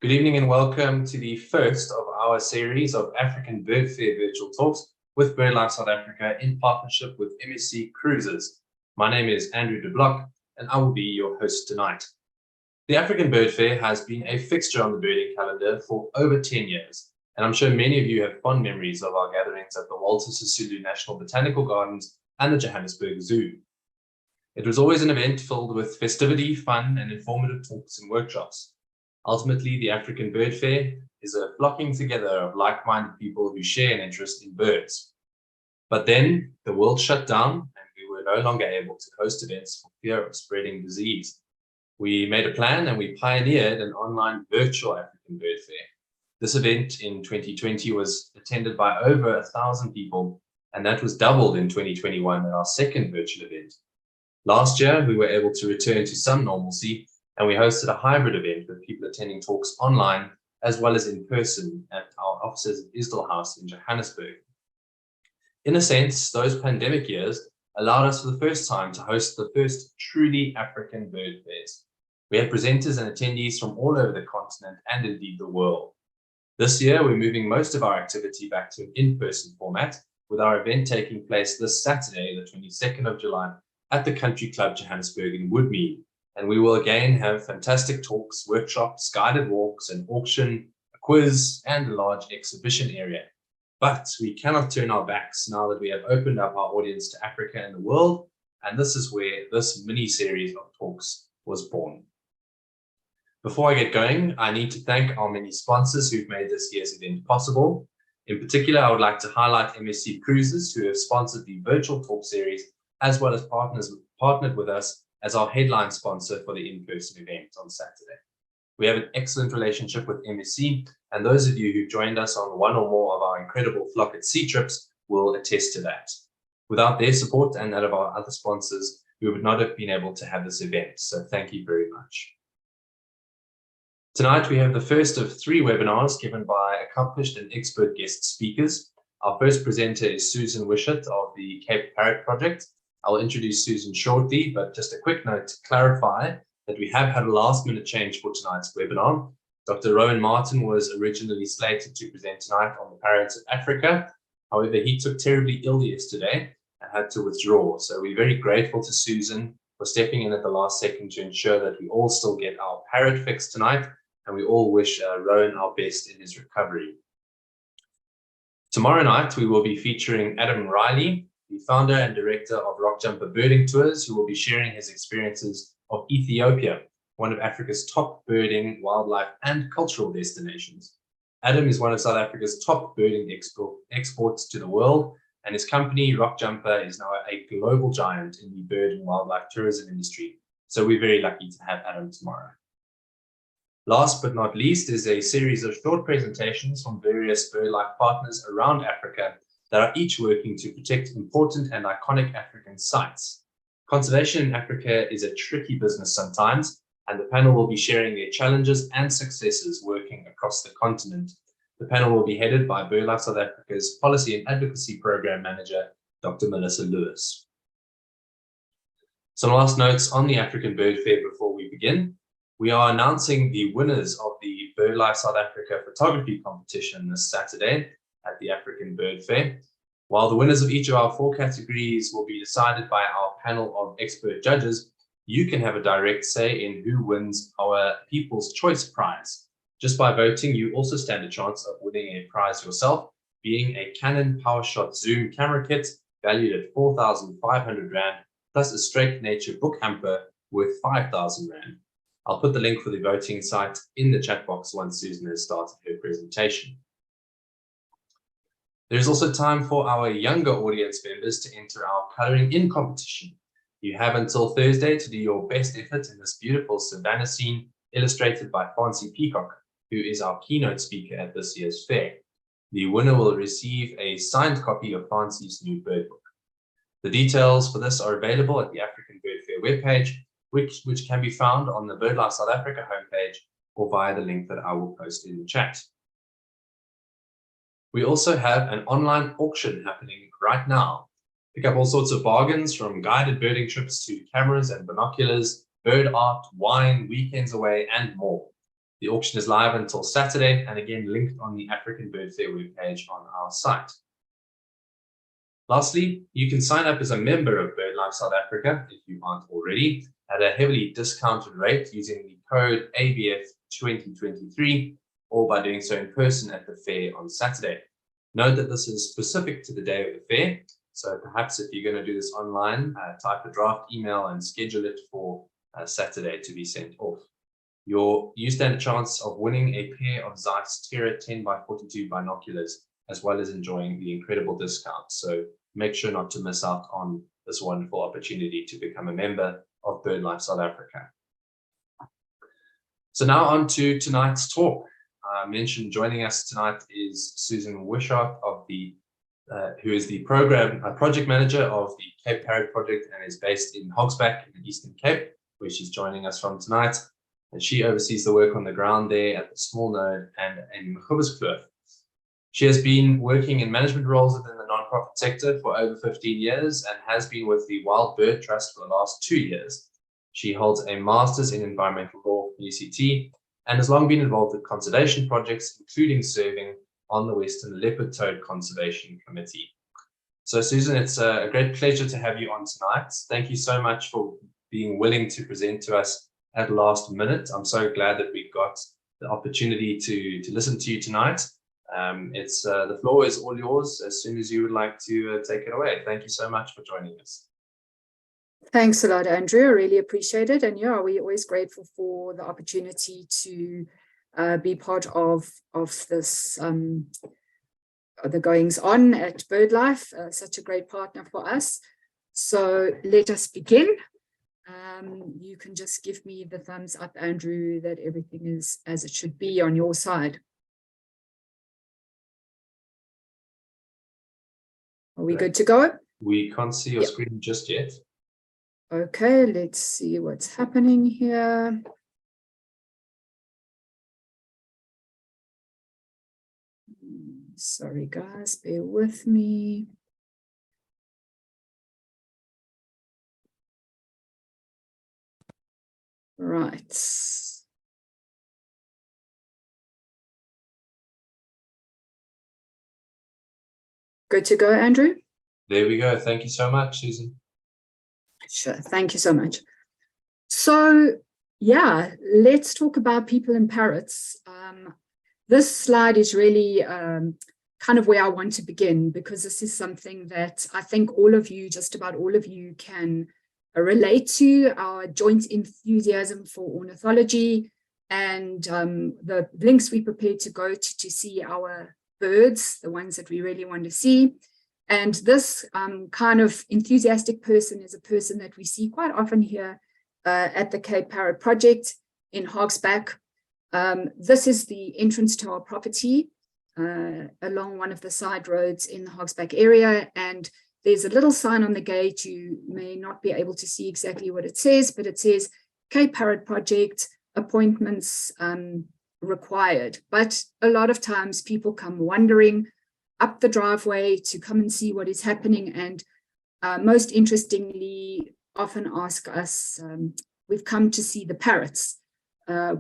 Good evening and welcome to the first of our series of African Bird Fair virtual talks with BirdLife South Africa in partnership with MSC Cruises. My name is Andrew de Block and I will be your host tonight. The African Bird Fair has been a fixture on the birding calendar for over 10 years, and I'm sure many of you have fond memories of our gatherings at the Walter Sisulu National Botanical Gardens and the Johannesburg Zoo. It was always an event filled with festivity, fun, and informative talks and workshops. Ultimately, the African Bird Fair is a flocking together of like-minded people who share an interest in birds. But then the world shut down and we were no longer able to host events for fear of spreading disease. We made a plan and we pioneered an online virtual African Bird Fair. This event in 2020 was attended by over 1,000 people, and that was doubled in 2021 at our second virtual event. Last year, we were able to return to some normalcy, and we hosted a hybrid event with people attending talks online as well as in person at our offices at Isdal House in Johannesburg. In a sense, those pandemic years allowed us for the first time to host the first truly African bird fairs. We had presenters and attendees from all over the continent and indeed the world. This year, we're moving most of our activity back to an in-person format, with our event taking place this Saturday, the 22nd of July, at the Country Club Johannesburg in Woodmead. And we will again have fantastic talks, workshops, guided walks, an auction, a quiz, and a large exhibition area. But we cannot turn our backs now that we have opened up our audience to Africa and the world, and this is where this mini-series of talks was born. Before I get going, I need to thank our many sponsors who've made this year's event possible. In particular, I would like to highlight MSC Cruises, who have sponsored the virtual talk series, as well as partnered with us as our headline sponsor for the in-person event on Saturday. We have an excellent relationship with MSC, and those of you who joined us on one or more of our incredible flock at sea trips will attest to that. Without their support and that of our other sponsors, we would not have been able to have this event, so thank you very much. Tonight, we have the first of 3 webinars given by accomplished and expert guest speakers. Our first presenter is Susan Wishart of the Cape Parrot project. I'll introduce Susan shortly, but just a quick note to clarify that we have had a last-minute change for tonight's webinar. Dr. Rowan Martin was originally slated to present tonight on the Parrots of Africa. However, he took terribly ill yesterday and had to withdraw. So we're very grateful to Susan for stepping in at the last second to ensure that we all still get our parrot fix tonight, and we all wish Rowan our best in his recovery. Tomorrow night, we will be featuring Adam Riley, the founder and director of Rock Jumper Birding Tours, who will be sharing his experiences of Ethiopia, one of Africa's top birding, wildlife, and cultural destinations. Adam is one of South Africa's top birding exports to the world, and his company, Rock Jumper, is now a global giant in the bird and wildlife tourism industry. So we're very lucky to have Adam tomorrow. Last but not least is a series of short presentations from various BirdLife partners around Africa that are each working to protect important and iconic African sites. Conservation in Africa is a tricky business sometimes, and the panel will be sharing their challenges and successes working across the continent. The panel will be headed by BirdLife South Africa's Policy and Advocacy Program Manager, Dr. Melissa Lewis. Some last notes on the African Bird Fair before we begin. We are announcing the winners of the BirdLife South Africa photography competition this Saturday at the African Bird Fair. While the winners of each of our 4 categories will be decided by our panel of expert judges, you can have a direct say in who wins our People's Choice Prize. Just by voting, you also stand a chance of winning a prize yourself, being a Canon PowerShot Zoom camera kit valued at 4,500 Rand, plus a Straight Nature book hamper worth 5,000 Rand. I'll put the link for the voting site in the chat box once Susan has started her presentation. There's also time for our younger audience members to enter our colouring in competition. You have until Thursday to do your best effort in this beautiful savannah scene illustrated by Fancy Peacock, who is our keynote speaker at this year's fair. The winner will receive a signed copy of Fancy's new bird book. The details for this are available at the African Bird Fair webpage, which can be found on the BirdLife South Africa homepage or via the link that I will post in the chat. We also have an online auction happening right now. Pick up all sorts of bargains from guided birding trips to cameras and binoculars, bird art, wine, weekends away, and more. The auction is live until Saturday, and again linked on the African Bird Fair webpage on our site. Lastly, you can sign up as a member of BirdLife South Africa, if you aren't already, at a heavily discounted rate using the code ABF2023, or by doing so in person at the fair on Saturday. Note that this is specific to the day of the fair, so perhaps if you're going to do this online, type a draft email and schedule it for Saturday to be sent off. You stand a chance of winning a pair of Zeiss Terra 10x42 binoculars, as well as enjoying the incredible discounts. So make sure not to miss out on this wonderful opportunity to become a member of BirdLife South Africa. So now on to tonight's talk. I mentioned joining us tonight is Susan Wishart, who is the project manager of the Cape Parrot project and is based in Hogsback in the Eastern Cape, where she's joining us from tonight. And she oversees the work on the ground there at the small node and in Mkhubeskloof. She has been working in management roles within the nonprofit sector for over 15 years and has been with the Wild Bird Trust for the last 2 years. She holds a master's in environmental law from UCT and has long been involved with conservation projects, including serving on the Western Leopard Toad Conservation Committee. So Susan, it's a great pleasure to have you on tonight. Thank you so much for being willing to present to us at last minute. I'm so glad that we got the opportunity to listen to you tonight. The floor is all yours as soon as you would like to take it away. Thank you so much for joining us. Thanks a lot, Andrew. I really appreciate it. And yeah, we're always grateful for the opportunity to be part of this, the goings on at BirdLife, such a great partner for us. So let us begin. You can just give me the thumbs up, Andrew, that everything is as it should be on your side. Are we good to go? We can't see your screen just yet. Okay, let's see what's happening here. Sorry, guys, bear with me. Right. Good to go, Andrew? There we go. Thank you so much, Susan. Sure. Thank you so much. So, yeah, let's talk about people and parrots. This slide is really kind of where I want to begin, because this is something that I think all of you, just about all of you, can relate to, our joint enthusiasm for ornithology and the links we prepared to go to see our birds, the ones that we really want to see. And this kind of enthusiastic person is a person that we see quite often here at the Cape Parrot project in Hogsback. This is the entrance to our property along one of the side roads in the Hogsback area. And there's a little sign on the gate. You may not be able to see exactly what it says, but it says Cape Parrot project, appointments required. But a lot of times people come wandering up the driveway to come and see what is happening, and most interestingly often ask us, we've come to see the parrots,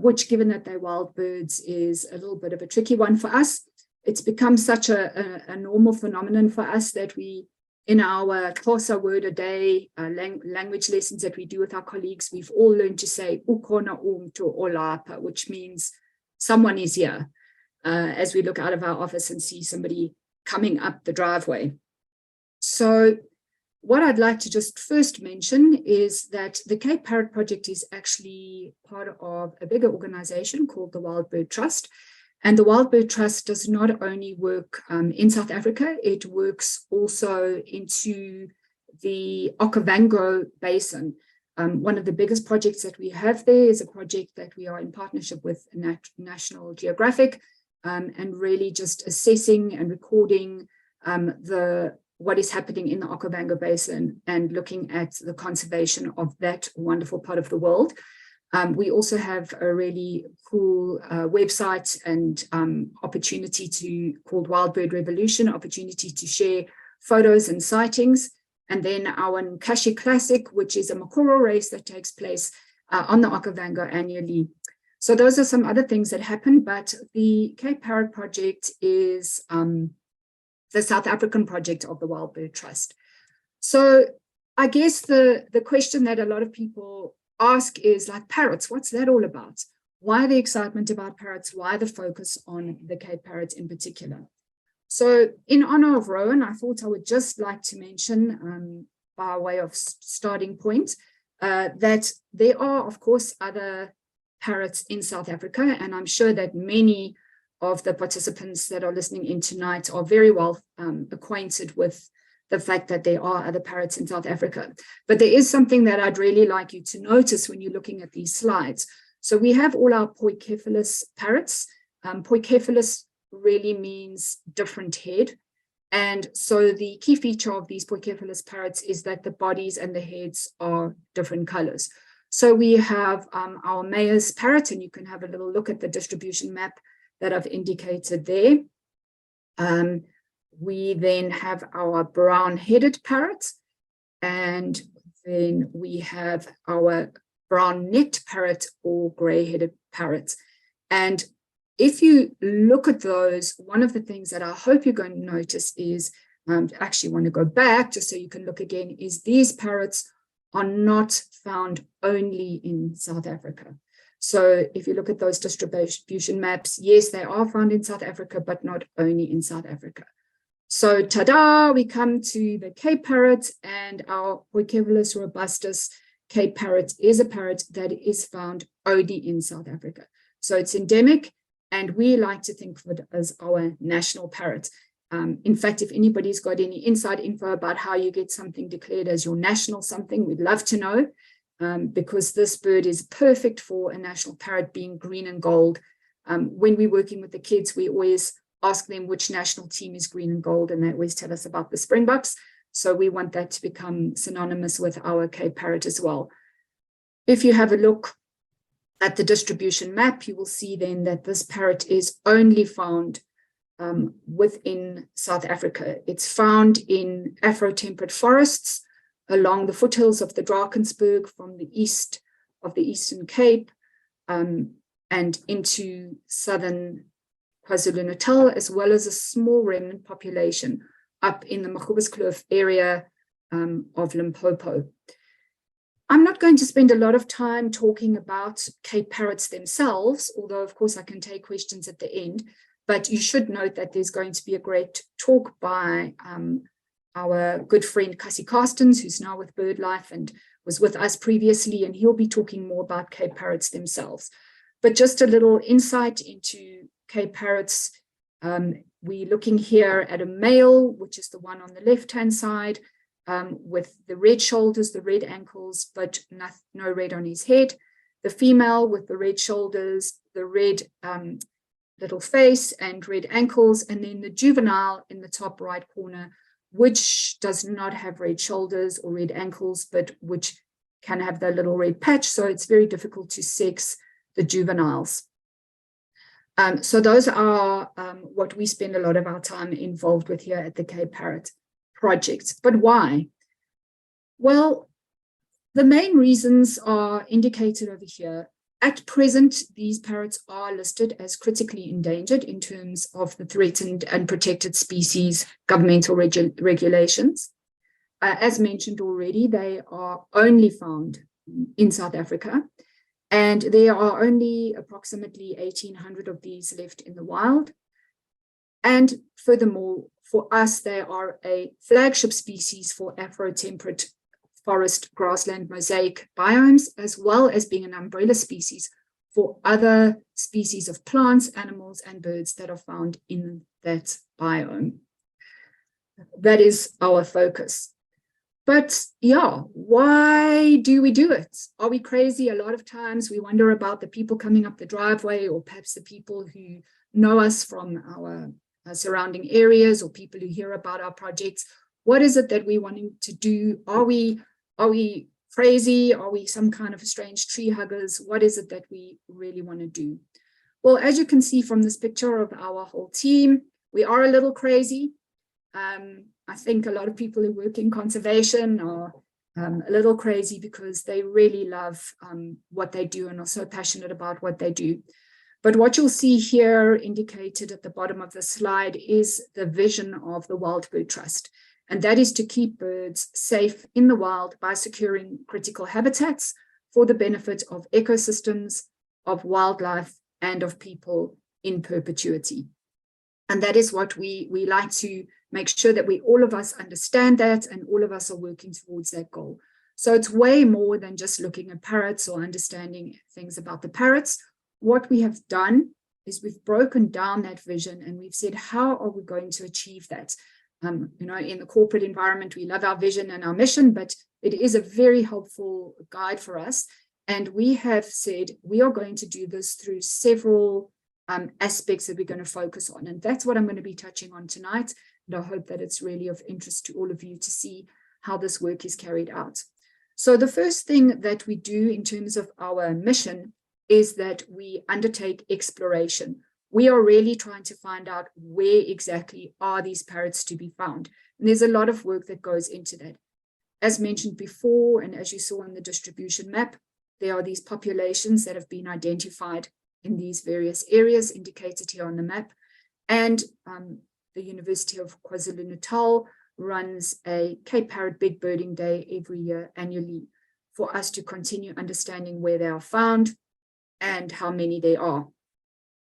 which, given that they're wild birds, is a little bit of a tricky one for us. It's become such a normal phenomenon for us that we, in our Xhosa word a day language lessons that we do with our colleagues, we've all learned to say ukhona umntu olapha, which means someone is here, as we look out of our office and see somebody coming up the driveway. So what I'd like to just first mention is that the Cape Parrot project is actually part of a bigger organization called the Wild Bird Trust. And the Wild Bird Trust does not only work in South Africa, it works also into the Okavango Basin. One of the biggest projects that we have there is a project that we are in partnership with National Geographic, and really just assessing and recording what is happening in the Okavango Basin and looking at the conservation of that wonderful part of the world. We also have a really cool website and opportunity called Wild Bird Revolution, opportunity to share photos and sightings. And then our Nkashi Classic, which is a Makoro race that takes place on the Okavango annually. So those are some other things that happen, but the Cape Parrot project is the South African project of the Wild Bird Trust. So I guess the question that a lot of people ask is like, parrots, what's that all about? Why the excitement about parrots? Why the focus on the Cape Parrot in particular? So in honor of Rowan, I thought I would just like to mention by way of starting point that there are, of course, other parrots in South Africa, and I'm sure that many of the participants that are listening in tonight are very well acquainted with the fact that there are other parrots in South Africa. But there is something that I'd really like you to notice when you're looking at these slides. So we have all our poicephalus parrots. Poicephalus really means different head. And so the key feature of these poicephalus parrots is that the bodies and the heads are different colors. So we have our mayor's parrot, and you can have a little look at the distribution map that I've indicated there. We then have our brown-headed parrot, and then we have our brown-necked parrot or gray-headed parrot. And if you look at those, one of the things that I hope you're going to notice is, actually want to go back just so you can look again, is these parrots are not found only in South Africa. So if you look at those distribution maps, yes, they are found in South Africa, but not only in South Africa. So ta-da, we come to the Cape Parrot, and our Poicephalus robustus Cape Parrot is a parrot that is found only in South Africa. So it's endemic, and we like to think of it as our national parrot. In fact, if anybody's got any inside info about how you get something declared as your national something, we'd love to know, because this bird is perfect for a national parrot being green and gold. When we're working with the kids, we always ask them which national team is green and gold, and they always tell us about the Springboks. So we want that to become synonymous with our Cape Parrot as well. If you have a look at the distribution map, you will see then that this parrot is only found within South Africa. It's found in Afro-temperate forests along the foothills of the Drakensberg from the east of the Eastern Cape and into southern KwaZulu-Natal, as well as a small remnant population up in the Magubuskloof area of Limpopo. I'm not going to spend a lot of time talking about Cape Parrots themselves, although of course I can take questions at the end. But you should note that there's going to be a great talk by our good friend Cassie Carstens, who's now with BirdLife and was with us previously, and he'll be talking more about Cape Parrots themselves. But just a little insight into Cape Parrots. We're looking here at a male, which is the one on the left-hand side, with the red shoulders, the red ankles, but no red on his head. The female with the red shoulders, the red little face and red ankles, and then the juvenile in the top right corner, which does not have red shoulders or red ankles, but which can have the little red patch. So it's very difficult to sex the juveniles. So those are what we spend a lot of our time involved with here at the Cape Parrot project. But why? Well, the main reasons are indicated over here. At present, these parrots are listed as critically endangered in terms of the threatened and protected species governmental regulations. As mentioned already, they are only found in South Africa, and there are only approximately 1,800 of these left in the wild. And furthermore, for us, they are a flagship species for Afro-temperate forest grassland mosaic biomes, as well as being an umbrella species for other species of plants, animals, and birds that are found in that biome. That is our focus. But yeah, why do we do it? Are we crazy? A lot of times we wonder about the people coming up the driveway, or perhaps the people who know us from our surrounding areas, or people who hear about our projects. What is it that we're wanting to do? Are we crazy? Are we some kind of strange tree huggers? What is it that we really want to do? Well, as you can see from this picture of our whole team, we are a little crazy. I think a lot of people who work in conservation are a little crazy because they really love what they do and are so passionate about what they do. But what you'll see here indicated at the bottom of the slide is the vision of the Wild Bird Trust. And that is to keep birds safe in the wild by securing critical habitats for the benefit of ecosystems, of wildlife, and of people in perpetuity. And that is what we like to make sure that all of us understand that, and all of us are working towards that goal. So it's way more than just looking at parrots or understanding things about the parrots. What we have done is we've broken down that vision and we've said, how are we going to achieve that? In the corporate environment, we love our vision and our mission, but it is a very helpful guide for us. And we have said we are going to do this through several aspects that we're going to focus on. And that's what I'm going to be touching on tonight. And I hope that it's really of interest to all of you to see how this work is carried out. So the first thing that we do in terms of our mission is that we undertake exploration. We are really trying to find out where exactly are these parrots to be found. And there's a lot of work that goes into that. As mentioned before, and as you saw on the distribution map, there are these populations that have been identified in these various areas indicated here on the map. And the University of KwaZulu-Natal runs a Cape Parrot Big Birding Day every year annually for us to continue understanding where they are found and how many there are.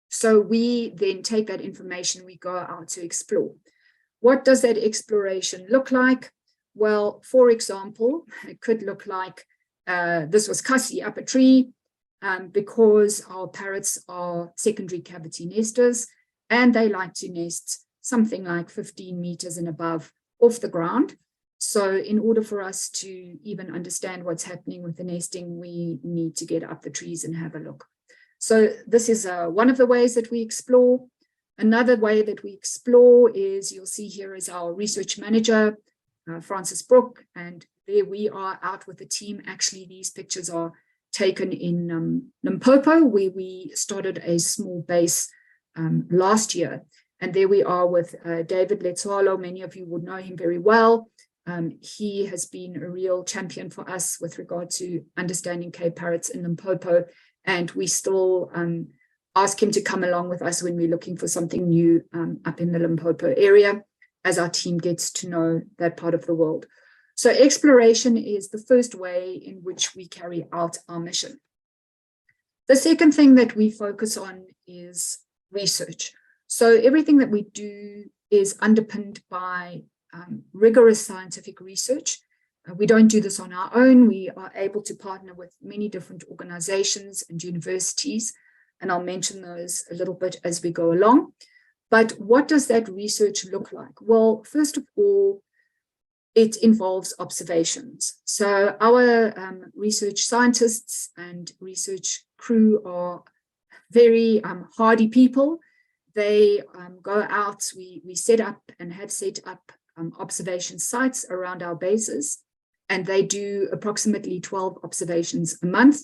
So we then take that information, we go out to explore. What does that exploration look like? Well, for example, it could look like this was Cassie up a tree because our parrots are secondary cavity nesters and they like to nest something like 15 meters and above off the ground. So in order for us to even understand what's happening with the nesting, we need to get up the trees and have a look. So this is one of the ways that we explore. Another way that we explore is, you'll see here is our research manager, Francis Brook, and there we are out with the team. Actually, these pictures are taken in Limpopo, where we started a small base last year. And there we are with David Letsualo. Many of you would know him very well. He has been a real champion for us with regard to understanding Cape Parrots in Limpopo. And we still ask him to come along with us when we're looking for something new up in the Limpopo area, as our team gets to know that part of the world. So exploration is the first way in which we carry out our mission. The second thing that we focus on is research. So everything that we do is underpinned by rigorous scientific research. We don't do this on our own. We are able to partner with many different organizations and universities, and I'll mention those a little bit as we go along. But what does that research look like? Well, first of all, it involves observations. So our research scientists and research crew are very hardy people. They go out, we set up and have set up observation sites around our bases, and they do approximately 12 observations a month,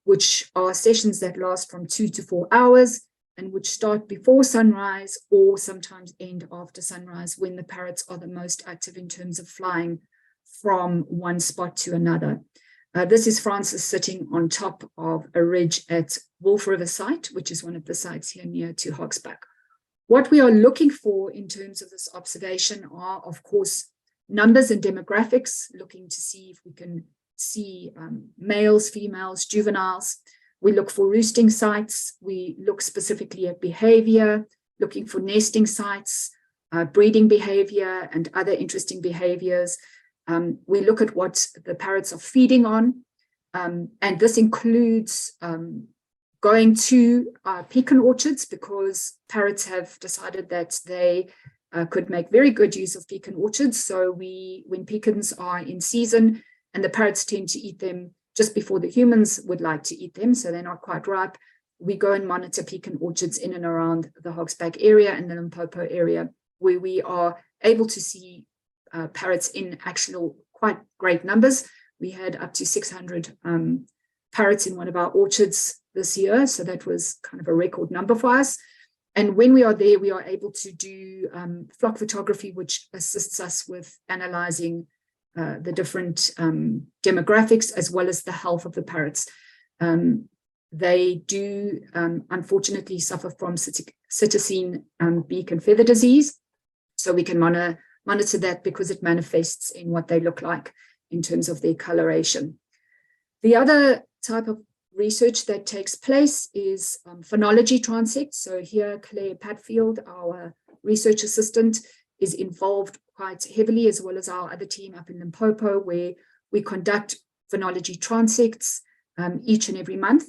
which are sessions that last from 2 to 4 hours and which start before sunrise or sometimes end after sunrise, when the parrots are the most active in terms of flying from one spot to another. This is Francis sitting on top of a ridge at Wolf River site, which is one of the sites here near to Hogsback. What we are looking for in terms of this observation are, of course, numbers and demographics, looking to see if we can see males, females, juveniles. We look for roosting sites. We look specifically at behavior, looking for nesting sites, breeding behavior, and other interesting behaviors. We look at what the parrots are feeding on, and this includes going to pecan orchards, because parrots have decided that they could make very good use of pecan orchards. So when pecans are in season, and the parrots tend to eat them just before the humans would like to eat them, so they're not quite ripe, we go and monitor pecan orchards in and around the Hogsback area and the Limpopo area, where we are able to see parrots in actual quite great numbers. We had up to 600 parrots in one of our orchards this year, so that was kind of a record number for us. And when we are there, we are able to do flock photography, which assists us with analyzing the different demographics as well as the health of the parrots. They do unfortunately suffer from cytosine beak and feather disease. So we can monitor that because it manifests in what they look like in terms of their coloration. The other type of research that takes place is phenology transect. So here, Claire Padfield, our research assistant, is involved quite heavily, as well as our other team up in Limpopo, where we conduct phenology transects each and every month.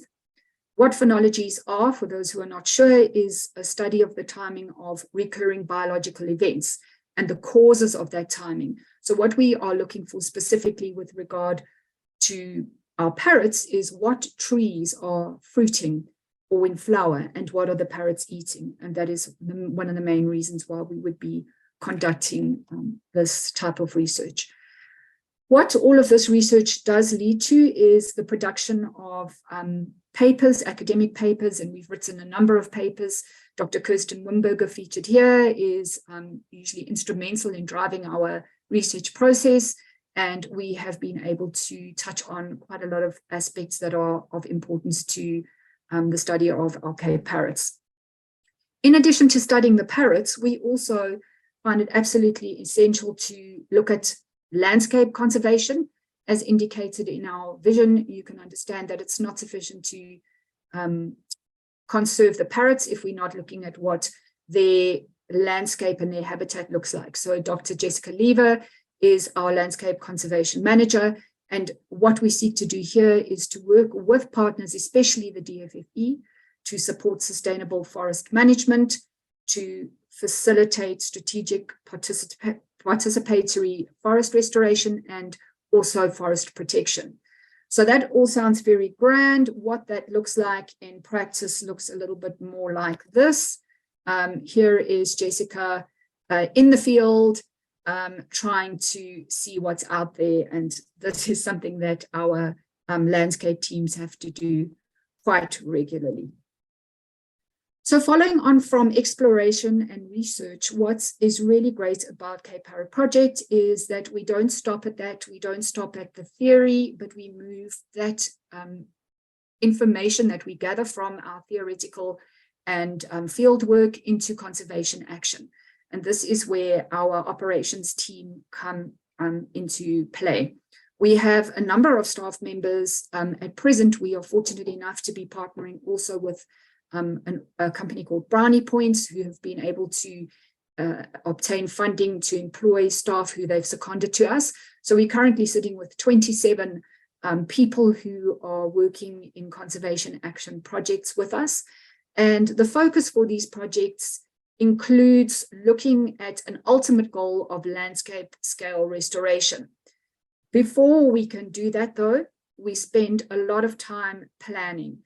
What phenologies are, for those who are not sure, is a study of the timing of recurring biological events and the causes of that timing. So what we are looking for specifically with regard to our parrots is what trees are fruiting or in flower and what are the parrots eating. And that is one of the main reasons why we would be conducting this type of research. What all of this research does lead to is the production of papers, academic papers, and we've written a number of papers. Dr. Kirsten Wimberger, featured here, is usually instrumental in driving our research process, and we have been able to touch on quite a lot of aspects that are of importance to the study of our Cape Parrots. In addition to studying the parrots, we also find it absolutely essential to look at landscape conservation. As indicated in our vision, you can understand that it's not sufficient to conserve the parrots if we're not looking at what their landscape and their habitat looks like. So Dr. Jessica Lever is our landscape conservation manager, and what we seek to do here is to work with partners, especially the DFFE, to support sustainable forest management, to facilitate strategic participatory forest restoration, and also forest protection. So that all sounds very grand. What that looks like in practice looks a little bit more like this. Here is Jessica in the field, trying to see what's out there. And this is something that our landscape teams have to do quite regularly. So following on from exploration and research, what is really great about Cape Parrot Project is that we don't stop at that. We don't stop at the theory, but we move that information that we gather from our theoretical and field work into conservation action. And this is where our operations team come into play. We have a number of staff members. At present, we are fortunate enough to be partnering also with a company called Brownie Points, who have been able to obtain funding to employ staff who they've seconded to us. So we're currently sitting with 27 people who are working in conservation action projects with us. And the focus for these projects includes looking at an ultimate goal of landscape scale restoration. Before we can do that, though, we spend a lot of time planning.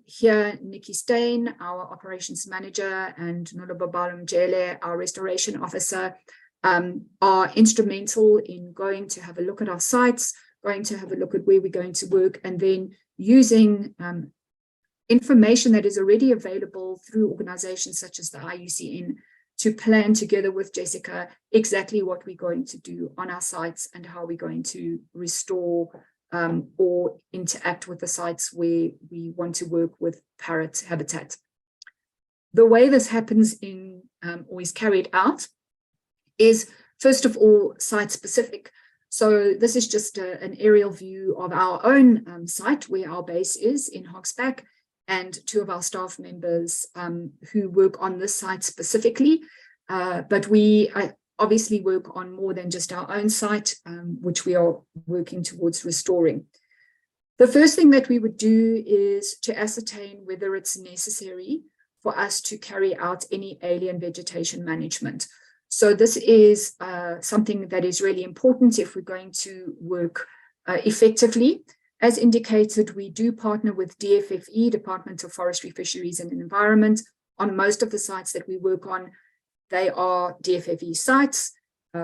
Here, Nikki Stein, our operations manager, and Nolobabalum Jele, our restoration officer, are instrumental in going to have a look at our sites, going to have a look at where we're going to work, and then using information that is already available through organizations such as the IUCN to plan together with Jessica exactly what we're going to do on our sites and how we're going to restore or interact with the sites where we want to work with parrot habitat. The way this happens or is carried out is, first of all, site specific. So this is just an aerial view of our own site where our base is in Hogsback, and two of our staff members who work on this site specifically. But we obviously work on more than just our own site, which we are working towards restoring. The first thing that we would do is to ascertain whether it's necessary for us to carry out any alien vegetation management. So this is something that is really important if we're going to work effectively. As indicated, we do partner with DFFE, Department of Forestry, Fisheries and Environment, on most of the sites that we work on. They are DFFE sites,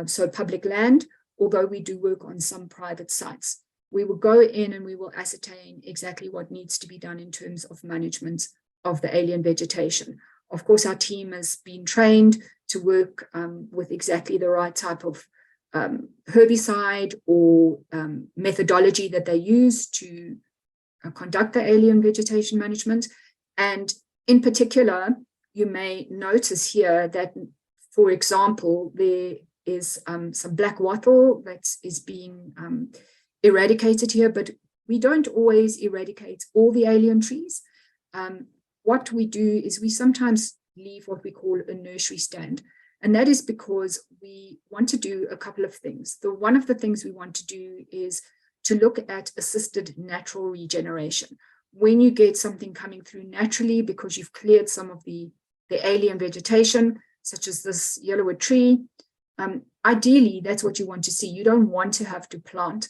so public land, although we do work on some private sites. We will go in and we will ascertain exactly what needs to be done in terms of management of the alien vegetation. Of course, our team has been trained to work with exactly the right type of herbicide or methodology that they use to conduct the alien vegetation management. And in particular, you may notice here that, for example, there is some black wattle that is being eradicated here, but we don't always eradicate all the alien trees. What we do is we sometimes leave what we call a nursery stand. And that is because we want to do a couple of things. One of the things we want to do is to look at assisted natural regeneration. When you get something coming through naturally because you've cleared some of the alien vegetation, such as this yellowwood tree, ideally, that's what you want to see. You don't want to have to plant.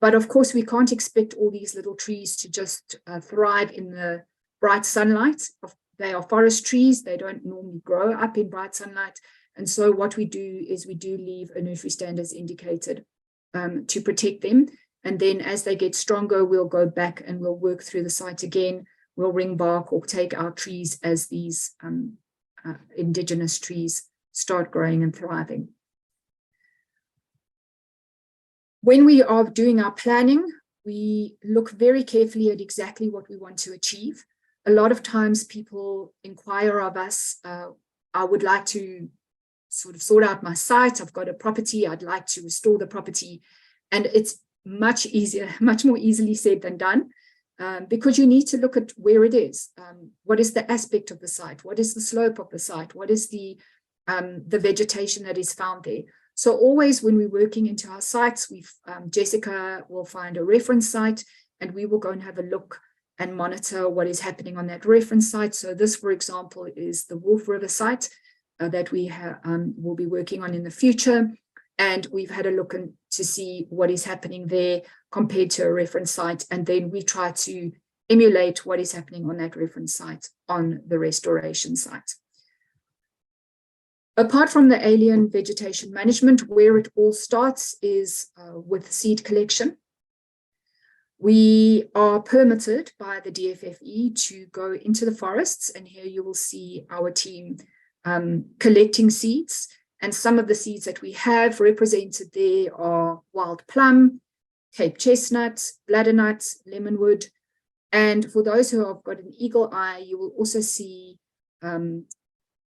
But of course, we can't expect all these little trees to just thrive in the bright sunlight. They are forest trees. They don't normally grow up in bright sunlight. And so what we do is we do leave a nursery stand as indicated to protect them. And then as they get stronger, we'll go back and we'll work through the site again. We'll ring bark or take out trees as these indigenous trees start growing and thriving. When we are doing our planning, we look very carefully at exactly what we want to achieve. A lot of times people inquire of us, I would like to sort of sort out my site. I've got a property. I'd like to restore the property. And it's much easier, much more easily said than done, because you need to look at where it is. What is the aspect of the site? What is the slope of the site? What is the vegetation that is found there? So always when we're working into our sites, Jessica will find a reference site and we will go and have a look and monitor what is happening on that reference site. So this, for example, is the Wolf River site that we will be working on in the future. And we've had a look to see what is happening there compared to a reference site. And then we try to emulate what is happening on that reference site on the restoration site. Apart from the alien vegetation management, where it all starts is with seed collection. We are permitted by the DFFE to go into the forests, and here you will see our team collecting seeds. And some of the seeds that we have represented there are wild plum, Cape chestnut, bladdernut, lemonwood. And for those who have got an eagle eye, you will also see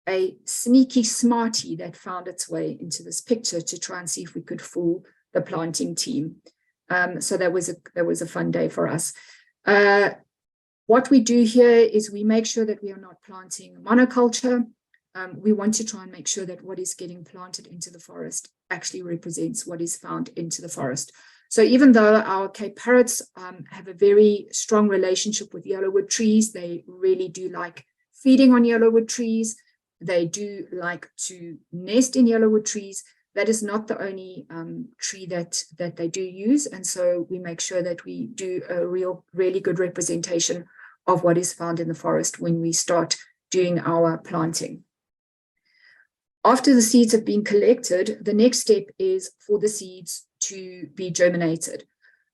a sneaky smartie that found its way into this picture to try and see if we could fool the planting team. So that was a fun day for us. What we do here is we make sure that we are not planting monoculture. We want to try and make sure that what is getting planted into the forest actually represents what is found into the forest. So even though our Cape Parrots have a very strong relationship with yellowwood trees, they really do like feeding on yellowwood trees. They do like to nest in yellowwood trees. That is not the only tree that they do use. And so we make sure that we do a really good representation of what is found in the forest when we start doing our planting. After the seeds have been collected, the next step is for the seeds to be germinated.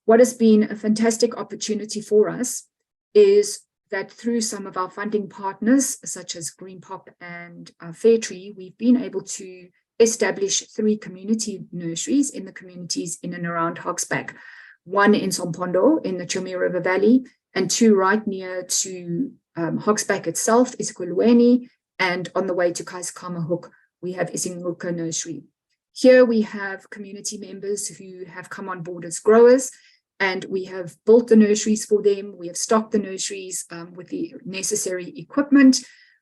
What has been a fantastic opportunity for us is that through some of our funding partners, such as Green Pop and Fairtree, we've been able to establish 3 community nurseries in the communities in and around Hogsback. One in Sompondo in the Chumi River Valley, and 2 right near to Hogsback itself, Isikulweni, and on the way to Kaisekama we have Isinguka Nursery. Here we have community members who have come on board as growers, and we have built the nurseries for them. We have stocked the nurseries with the necessary equipment.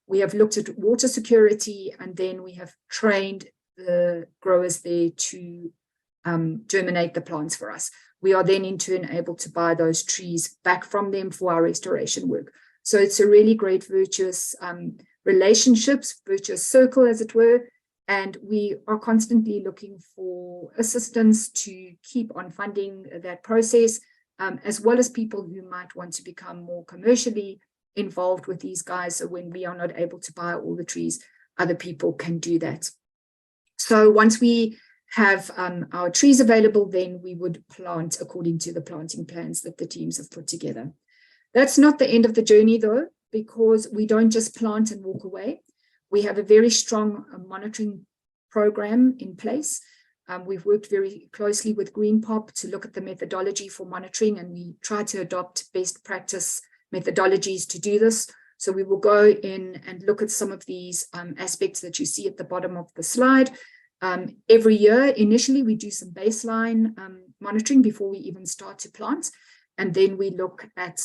We have looked at water security, and then we have trained the growers there to germinate the plants for us. We are then in turn able to buy those trees back from them for our restoration work. So it's a really great virtuous relationships, virtuous circle, as it were. And we are constantly looking for assistance to keep on funding that process, as well as people who might want to become more commercially involved with these guys. So when we are not able to buy all the trees, other people can do that. So once we have our trees available, then we would plant according to the planting plans that the teams have put together. That's not the end of the journey, though, because we don't just plant and walk away. We have a very strong monitoring program in place. We've worked very closely with GreenPop to look at the methodology for monitoring, and we try to adopt best practice methodologies to do this. So we will go in and look at some of these aspects that you see at the bottom of the slide. Every year, initially, we do some baseline monitoring before we even start to plant. And then we look at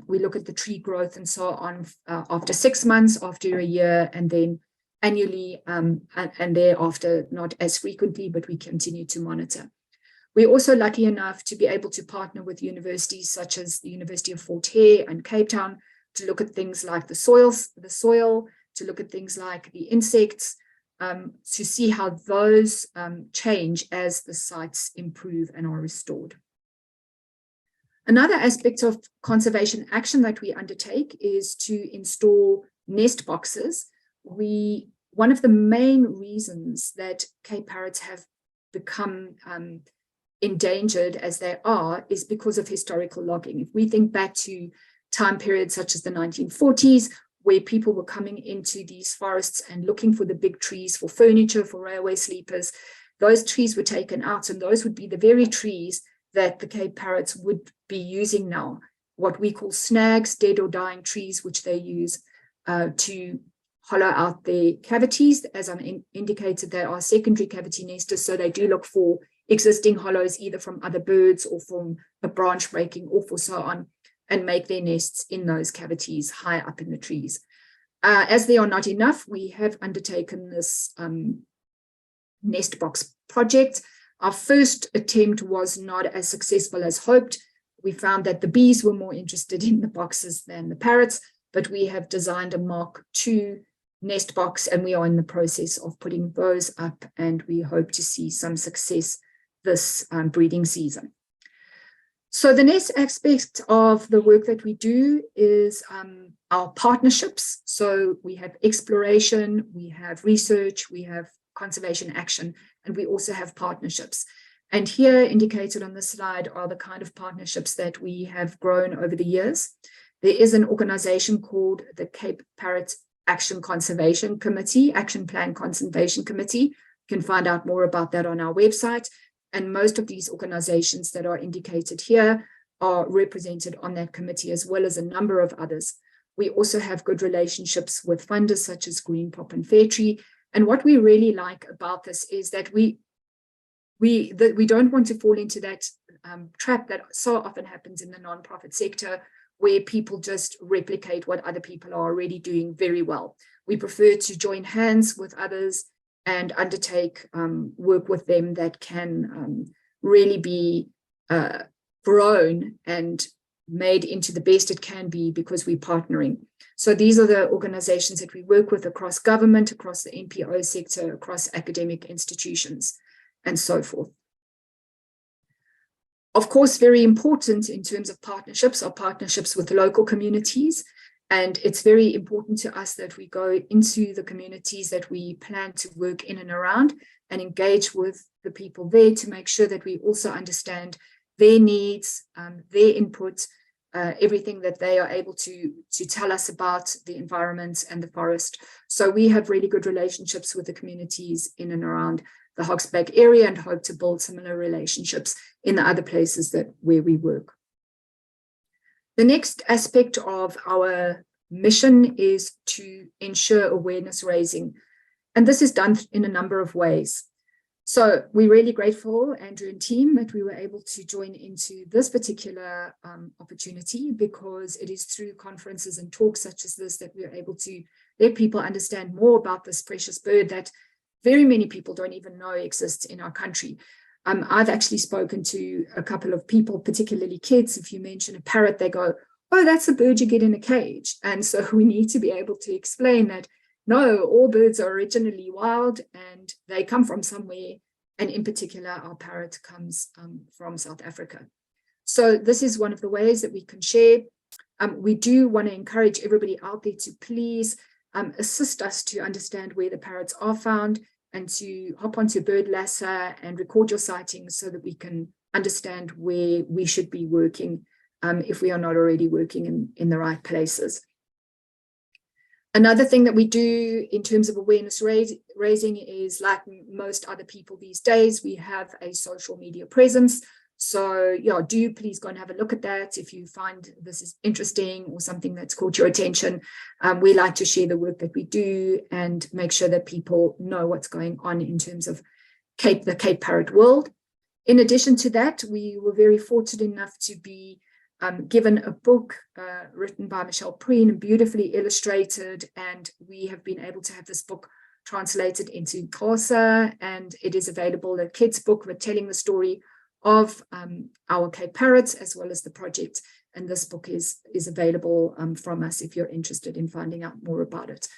we look at the tree growth and so on after 6 months, after a year, and then annually, and thereafter, not as frequently, but we continue to monitor. We're also lucky enough to be able to partner with universities such as the University of Fort Hare and Cape Town to look at things like the soil, to look at things like the insects, to see how those change as the sites improve and are restored. Another aspect of conservation action that we undertake is to install nest boxes. One of the main reasons that Cape Parrots have become endangered as they are is because of historical logging. If we think back to time periods such as the 1940s, where people were coming into these forests and looking for the big trees for furniture, for railway sleepers, those trees were taken out, and those would be the very trees that the Cape Parrots would be using now, what we call snags, dead or dying trees, which they use to hollow out their cavities. As I indicated, they are secondary cavity nesters, so they do look for existing hollows, either from other birds or from a branch breaking off or so on, and make their nests in those cavities high up in the trees. As they are not enough, we have undertaken this nest box project. Our first attempt was not as successful as hoped. We found that the bees were more interested in the boxes than the parrots, but we have designed a Mark II nest box, and we are in the process of putting those up, and we hope to see some success this breeding season. So the next aspect of the work that we do is our partnerships. So we have exploration, we have research, we have conservation action, and we also have partnerships. And here indicated on the slide are the kind of partnerships that we have grown over the years. There is an organization called the Cape Parrot Action Conservation Committee, Action Plan Conservation Committee. You can find out more about that on our website. And most of these organizations that are indicated here are represented on that committee, as well as a number of others. We also have good relationships with funders such as GreenPop and Fairtree. And what we really like about this is that we don't want to fall into that trap that so often happens in the nonprofit sector, where people just replicate what other people are already doing very well. We prefer to join hands with others and undertake work with them that can really be grown and made into the best it can be, because we're partnering. So these are the organizations that we work with across government, across the NPO sector, across academic institutions, and so forth. Of course, very important in terms of partnerships are partnerships with local communities. And it's very important to us that we go into the communities that we plan to work in and around and engage with the people there to make sure that we also understand their needs, their input, everything that they are able to tell us about the environment and the forest. So we have really good relationships with the communities in and around the Hogsback area, and hope to build similar relationships in the other places where we work. The next aspect of our mission is to ensure awareness raising, and this is done in a number of ways. So we're really grateful, Andrew and team, that we were able to join into this particular opportunity, because it is through conferences and talks such as this that we're able to let people understand more about this precious bird that very many people don't even know exists in our country. I've actually spoken to a couple of people, particularly kids. If you mention a parrot, they go, "Oh, that's a bird you get in a cage." And so we need to be able to explain that, no, all birds are originally wild and they come from somewhere. And in particular, our parrot comes from South Africa. So this is one of the ways that we can share. We do want to encourage everybody out there to please assist us to understand where the parrots are found, and to hop onto BirdLasser and record your sightings so that we can understand where we should be working if we are not already working in the right places. Another thing that we do in terms of awareness raising is, like most other people these days, we have a social media presence. So yeah, do please go and have a look at that if you find this is interesting or something that's caught your attention. We like to share the work that we do and make sure that people know what's going on in terms of the Cape Parrot world. In addition to that, we were very fortunate enough to be given a book written by Michelle Preen and beautifully illustrated, and we have been able to have this book translated into Xhosa, and it is available, a kid's book telling the story of our Cape Parrots as well as the project, and this book is available from us if you're interested in finding out more about it.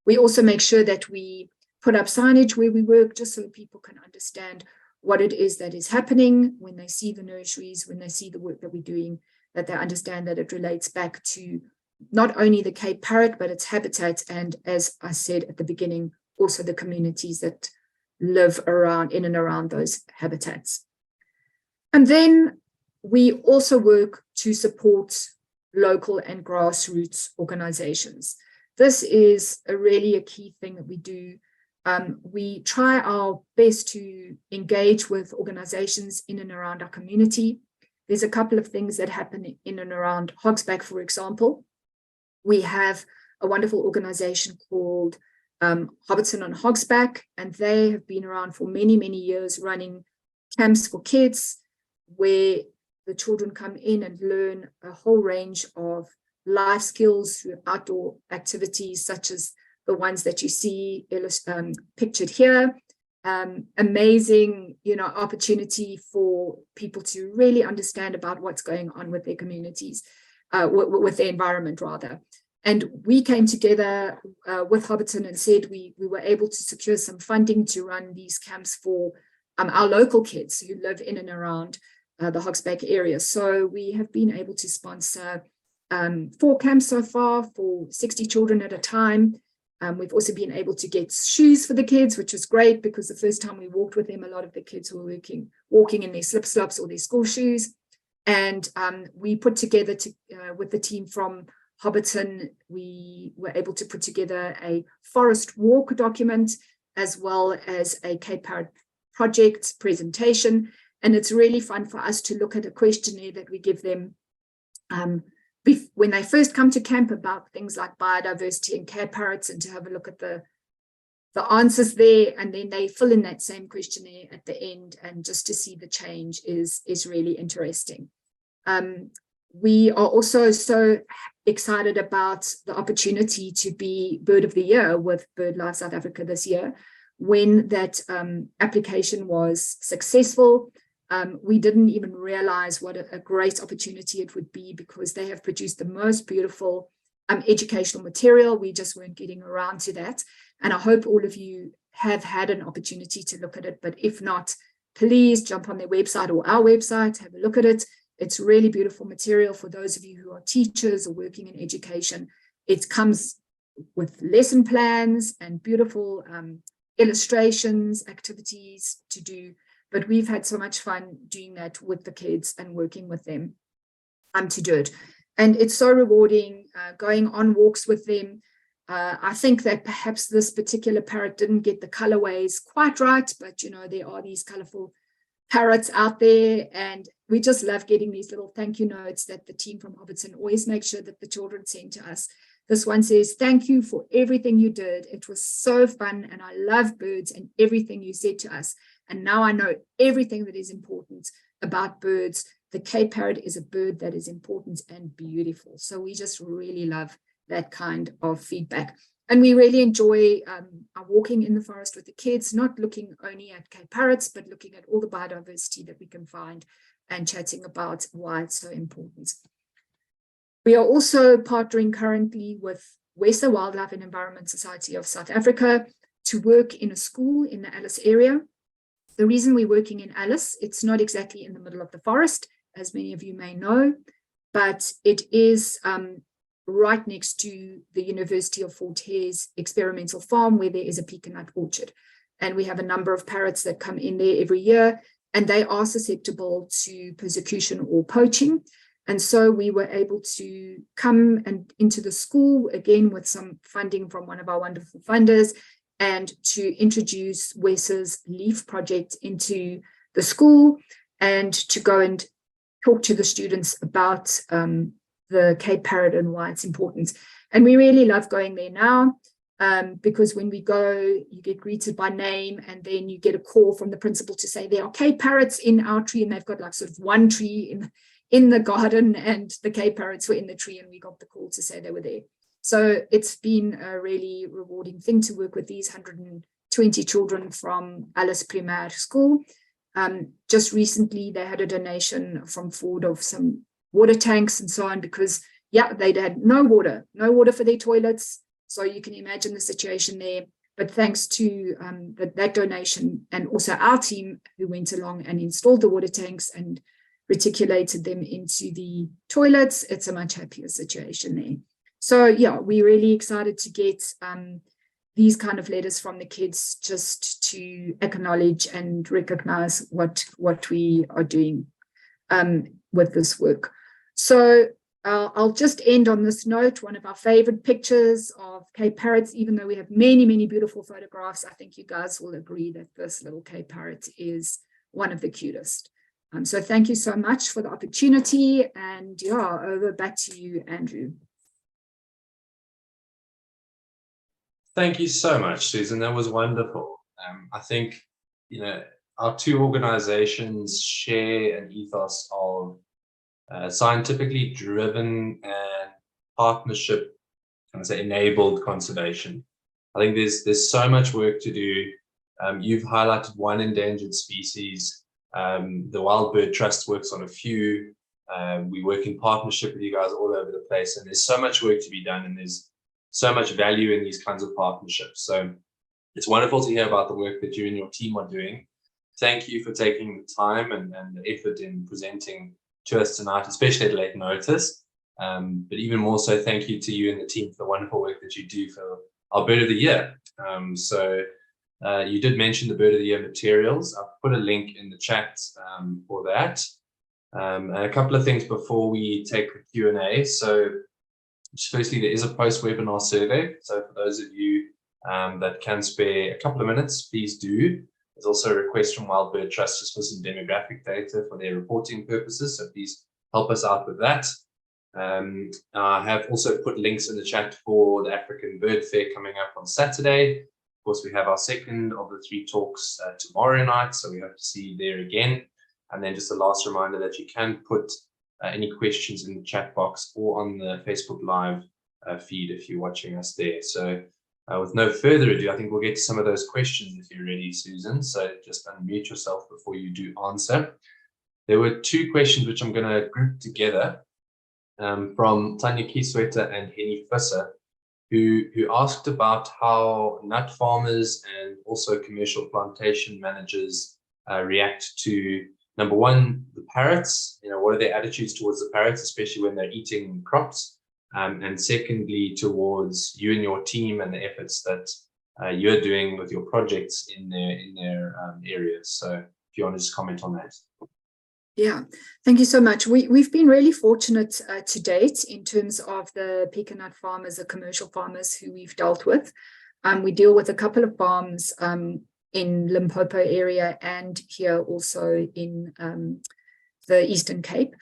We also make sure that we put up signage where we work, just so that people can understand what it is that is happening when they see the nurseries, when they see the work that we're doing, that they understand that it relates back to not only the Cape Parrot, but its habitat, and as I said at the beginning, also the communities that live in and around those habitats. And then we also work to support local and grassroots organizations. This is really a key thing that we do. We try our best to engage with organizations in and around our community. There's a couple of things that happen in and around Hogsback, for example. We have a wonderful organization called Hobbiton on Hogsback, and they have been around for many, many years running camps for kids where the children come in and learn a whole range of life skills through outdoor activities, such as the ones that you see pictured here. Amazing, opportunity for people to really understand about what's going on with their communities, with their environment rather. And we came together with Hobbiton and said we were able to secure some funding to run these camps for our local kids who live in and around the Hogsback area. So we have been able to sponsor 4 camps so far for 60 children at a time. We've also been able to get shoes for the kids, which was great, because the first time we walked with them, a lot of the kids were walking in their slip-slops or their school shoes. And we put together with the team from Hobbiton, we were able to put together a forest walk document as well as a Cape Parrot project presentation. And it's really fun for us to look at a questionnaire that we give them when they first come to camp about things like biodiversity and Cape Parrots, and to have a look at the answers there, and then they fill in that same questionnaire at the end, and just to see the change is really interesting. We are also so excited about the opportunity to be Bird of the Year with BirdLife South Africa this year. When that application was successful, we didn't even realize what a great opportunity it would be, because they have produced the most beautiful educational material. We just weren't getting around to that. And I hope all of you have had an opportunity to look at it. But if not, please jump on their website or our website, have a look at it. It's really beautiful material for those of you who are teachers or working in education. It comes with lesson plans and beautiful illustrations, activities to do. But we've had so much fun doing that with the kids and working with them to do it. And it's so rewarding going on walks with them. I think that perhaps this particular parrot didn't get the colorways quite right, but there are these colorful parrots out there, and we just love getting these little thank you notes that the team from Hobbiton always make sure that the children send to us. This one says, "Thank you for everything you did. It was so fun, and I love birds and everything you said to us. And now I know everything that is important about birds. The Cape Parrot is a bird that is important and beautiful." So we just really love that kind of feedback. And we really enjoy our walking in the forest with the kids, not looking only at Cape Parrots, but looking at all the biodiversity that we can find and chatting about why it's so important. We are also partnering currently with WESA, Wildlife and Environment Society of South Africa, to work in a school in the Alice area. The reason we're working in Alice, it's not exactly in the middle of the forest, as many of you may know, but it is right next to the University of Fort Hare's experimental farm, where there is a pecan nut orchard. And we have a number of parrots that come in there every year, and they are susceptible to persecution or poaching. And so we were able to come and into the school, again, with some funding from one of our wonderful funders, and to introduce Wes's LEAF project into the school, and to go and talk to the students about the Cape Parrot and why it's important. And we really love going there now, because when we go, you get greeted by name, and then you get a call from the principal to say there are Cape Parrots in our tree, and they've got like sort of one tree in the garden, and the Cape Parrots were in the tree, and we got the call to say they were there. So it's been a really rewarding thing to work with these 120 children from Alice Primaire School. Just recently, they had a donation from Ford of some water tanks and so on, because, yeah, they had no water for their toilets. So you can imagine the situation there. But thanks to that donation, and also our team who went along and installed the water tanks and reticulated them into the toilets, it's a much happier situation there. So, yeah, we're really excited to get these kind of letters from the kids, just to acknowledge and recognize what we are doing with this work. So I'll just end on this note. One of our favorite pictures of Cape Parrots, even though we have many, many beautiful photographs, I think you guys will agree that this little Cape Parrot is one of the cutest. So thank you so much for the opportunity, and yeah, over back to you, Andrew. Thank you so much, Susan. That was wonderful. I think, our two organizations share an ethos of scientifically driven and partnership, enabled conservation. I think there's so much work to do. You've highlighted one endangered species. The Wild Bird Trust works on a few. We work in partnership with you guys all over the place, and there's so much work to be done, and there's so much value in these kinds of partnerships. So it's wonderful to hear about the work that you and your team are doing. Thank you for taking the time and the effort in presenting to us tonight, especially at late notice. But even more so, thank you to you and the team for the wonderful work that you do for our Bird of the Year. You did mention the Bird of the Year materials. I've put a link in the chat for that. And a couple of things before we take the Q&A. So firstly, there is a post-webinar survey. So for those of you that can spare a couple of minutes, please do. There's also a request from Wild Bird Trust just for some demographic data for their reporting purposes. So please help us out with that. I have also put links in the chat for the African Bird Fair coming up on Saturday. Of course, we have our second of the 3 talks tomorrow night, so we hope to see you there again. And then just a last reminder that you can put any questions in the chat box or on the Facebook Live feed if you're watching us there. So with no further ado, I think we'll get to some of those questions if you're ready, Susan. So just unmute yourself before you do answer. There were 2 questions which I'm going to group together from Tanya Kieswetter and Henny Visser, who asked about how nut farmers and also commercial plantation managers react to, number one, the parrots. What are their attitudes towards the parrots, especially when they're eating crops? And secondly, towards you and your team and the efforts that you're doing with your projects in their areas. So if you want to just comment on that. Yeah, thank you so much. We've been really fortunate to date in terms of the pecan nut farmers, the commercial farmers who we've dealt with. We deal with a couple of farms in Limpopo area and here also in the Eastern Cape.